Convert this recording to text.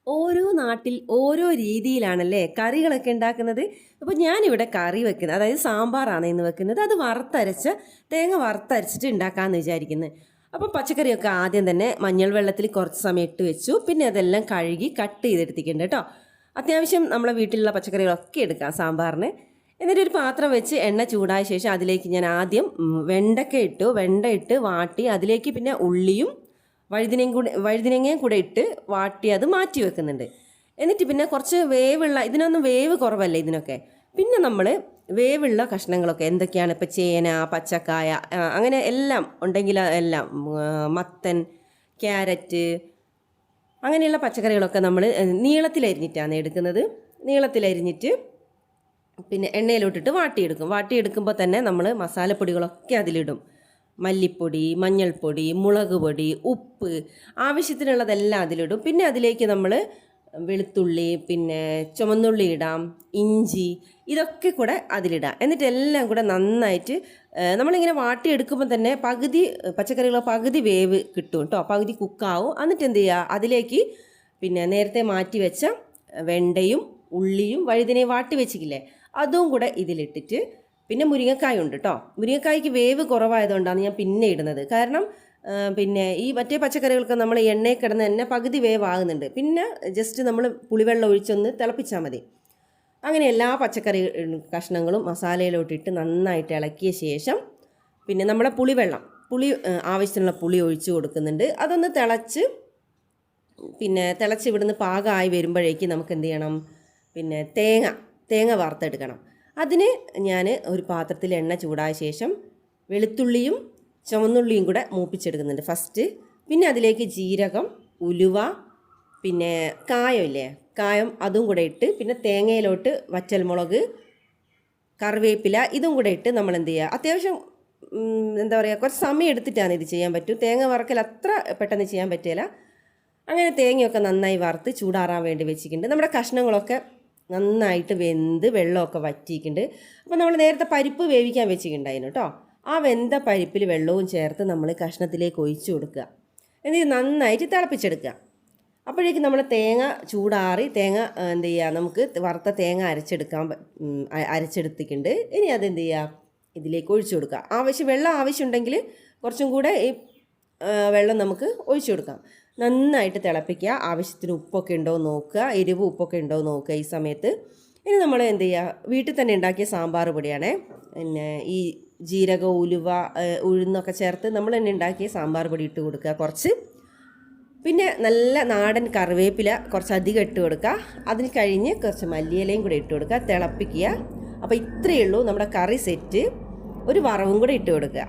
ഓരോ നാട്ടിൽ ഓരോ രീതിയിലാണല്ലേ കറികളൊക്കെ ഉണ്ടാക്കുന്നത്. അപ്പോൾ ഞാനിവിടെ കറി വെക്കുന്നത്, അതായത് സാമ്പാറാണ് ഇന്ന് വെക്കുന്നത്. അത് തേങ്ങ വറുത്തരച്ചിട്ട് ഉണ്ടാക്കാമെന്ന് വിചാരിക്കുന്നത്. അപ്പോൾ പച്ചക്കറിയൊക്കെ ആദ്യം തന്നെ മഞ്ഞൾ വെള്ളത്തിൽ കുറച്ച് സമയം ഇട്ട് വെച്ചു. പിന്നെ അതെല്ലാം കഴുകി കട്ട് ചെയ്തെടുത്തിട്ടുണ്ട് കേട്ടോ. അത്യാവശ്യം നമ്മളെ വീട്ടിലുള്ള പച്ചക്കറികളൊക്കെ എടുക്കാം സാമ്പാറിന്. എന്നിട്ട് ഒരു പാത്രം വെച്ച് എണ്ണ ചൂടായ ശേഷം അതിലേക്ക് ഞാൻ ആദ്യം വെണ്ട ഇട്ട് വാട്ടി, അതിലേക്ക് പിന്നെ ഉള്ളിയും വഴുതിനങ്ങയും കൂടെ ഇട്ട് വാട്ടി അത് മാറ്റി വെക്കുന്നുണ്ട്. എന്നിട്ട് പിന്നെ കുറച്ച് ഇതിനൊന്നും വേവ് കുറവല്ലേ ഇതിനൊക്കെ. പിന്നെ നമ്മൾ വേവുള്ള കഷ്ണങ്ങളൊക്കെ എന്തൊക്കെയാണ്, ഇപ്പോൾ ചേന, പച്ചക്കായ, അങ്ങനെ എല്ലാം ഉണ്ടെങ്കിൽ എല്ലാം, മത്തൻ, ക്യാരറ്റ്, അങ്ങനെയുള്ള പച്ചക്കറികളൊക്കെ നമ്മൾ നീളത്തിലരിഞ്ഞിട്ടാണ് എടുക്കുന്നത്. നീളത്തിലരിഞ്ഞിട്ട് പിന്നെ എണ്ണയിലോട്ടിട്ട് വാട്ടിയെടുക്കുമ്പോൾ തന്നെ നമ്മൾ മസാലപ്പൊടികളൊക്കെ അതിലിടും. മല്ലിപ്പൊടി, മഞ്ഞൾപ്പൊടി, മുളക് പൊടി, ഉപ്പ്, ആവശ്യത്തിനുള്ളതെല്ലാം അതിലിടും. പിന്നെ അതിലേക്ക് നമ്മൾ വെളുത്തുള്ളി, പിന്നെ ചുമന്നുള്ളി ഇടാം, ഇഞ്ചി, ഇതൊക്കെ കൂടെ അതിലിടാം. എന്നിട്ട് എല്ലാം കൂടെ നന്നായിട്ട് നമ്മളിങ്ങനെ വാട്ടിയെടുക്കുമ്പോൾ തന്നെ പച്ചക്കറികൾ വേവ് കിട്ടും കേട്ടോ, പകുതി കുക്കാവും. എന്നിട്ട് എന്ത് ചെയ്യുക, അതിലേക്ക് പിന്നെ നേരത്തെ മാറ്റി വെച്ച വെണ്ടയും ഉള്ളിയും വഴുതിനയും വാട്ടി വെച്ചിട്ടില്ലേ, അതും കൂടെ ഇതിലിട്ടിട്ട്, പിന്നെ മുരിങ്ങക്കായ ഉണ്ട് കേട്ടോ. മുരിങ്ങക്കായ്ക്ക് വേവ് കുറവായതുകൊണ്ടാണ് ഞാൻ പിന്നെ ഇടുന്നത്. കാരണം പിന്നെ ഈ മറ്റേ പച്ചക്കറികൾക്ക് നമ്മൾ എണ്ണയിൽ കിടന്ന് തന്നെ പകുതി വേവാകുന്നുണ്ട്. പിന്നെ ജസ്റ്റ് നമ്മൾ പുളിവെള്ളം ഒഴിച്ചൊന്ന് തിളപ്പിച്ചാൽ മതി. അങ്ങനെ എല്ലാ പച്ചക്കറി കഷ്ണങ്ങളും മസാലയിലോട്ടിട്ട് നന്നായിട്ട് ഇളക്കിയ ശേഷം പിന്നെ നമ്മുടെ ആവശ്യത്തിനുള്ള പുളി ഒഴിച്ച് കൊടുക്കുന്നുണ്ട്. അതൊന്ന് തിളച്ച് ഇവിടുന്ന് പാകമായി വരുമ്പോഴേക്ക് നമുക്ക് എന്ത് ചെയ്യണം, പിന്നെ തേങ്ങ വറുത്തെടുക്കണം. അതിന് ഞാൻ ഒരു പാത്രത്തിൽ എണ്ണ ചൂടായ ശേഷം വെളുത്തുള്ളിയും ചുവന്നുള്ളിയും കൂടെ മൂപ്പിച്ചെടുക്കുന്നുണ്ട് ഫസ്റ്റ്. പിന്നെ അതിലേക്ക് ജീരകം, ഉലുവ, പിന്നെ കായം അതും കൂടെ ഇട്ട്, പിന്നെ തേങ്ങയിലോട്ട് വറ്റൽമുളക്, കറിവേപ്പില, ഇതും കൂടെ ഇട്ട് നമ്മൾ എന്ത് ചെയ്യുക, അത്യാവശ്യം എന്താ പറയുക, കുറച്ച് സമയം എടുത്തിട്ടാണ് ഇത് ചെയ്യാൻ പറ്റും. തേങ്ങ വറക്കൽ അത്ര പെട്ടെന്ന് ചെയ്യാൻ പറ്റില്ല. അങ്ങനെ തേങ്ങയൊക്കെ നന്നായി വറുത്ത് ചൂടാറാൻ വേണ്ടി വെച്ചിട്ടുണ്ട്. നമ്മുടെ കഷ്ണങ്ങളൊക്കെ നന്നായിട്ട് വെന്ത് വെള്ളമൊക്കെ വറ്റിയിട്ടുണ്ട്. അപ്പോൾ നമ്മൾ നേരത്തെ പരിപ്പ് വേവിക്കാൻ വെച്ചിട്ടുണ്ടായിരുന്നു കേട്ടോ. ആ വെന്ത പരിപ്പിൽ വെള്ളവും ചേർത്ത് നമ്മൾ കഷ്ണത്തിലേക്ക് ഒഴിച്ചു കൊടുക്കുക. എന്നിട്ട് നന്നായിട്ട് തിളപ്പിച്ചെടുക്കുക. അപ്പോഴേക്കും നമ്മൾ തേങ്ങ ചൂടാറി എന്ത് ചെയ്യുക, നമുക്ക് വറുത്ത തേങ്ങ അരച്ചെടുത്തിട്ടുണ്ട്. ഇനി അതെന്ത് ചെയ്യുക, ഇതിലേക്ക് ഒഴിച്ചു കൊടുക്കുക. വെള്ളം ആവശ്യമുണ്ടെങ്കിൽ കുറച്ചും കൂടെ ഈ വെള്ളം നമുക്ക് ഒഴിച്ചു കൊടുക്കാം. നന്നായിട്ട് തിളപ്പിക്കുക. ആവശ്യത്തിന് ഉപ്പൊക്കെ ഉണ്ടോ നോക്കുക, ഉപ്പൊക്കെ ഉണ്ടോ നോക്കുക ഈ സമയത്ത്. ഇനി നമ്മൾ എന്ത് ചെയ്യുക, വീട്ടിൽ തന്നെ ഉണ്ടാക്കിയ സാമ്പാർ പൊടിയാണേ, പിന്നെ ഈ ജീരകം, ഉലുവ, ഉഴുന്നൊക്കെ ചേർത്ത് നമ്മൾ തന്നെ ഉണ്ടാക്കിയ സാമ്പാർ പൊടി ഇട്ട് കൊടുക്കുക കുറച്ച്. പിന്നെ നല്ല നാടൻ കറിവേപ്പില കുറച്ചധികം ഇട്ട് കൊടുക്കുക. അതിന് കഴിഞ്ഞ് കുറച്ച് മല്ലിയിലയും കൂടെ ഇട്ട് കൊടുക്കുക, തിളപ്പിക്കുക. അപ്പോൾ ഇത്രയേ ഉള്ളൂ നമ്മുടെ കറി സെറ്റ്. ഒരു വറവും കൂടെ ഇട്ട് കൊടുക്കുക.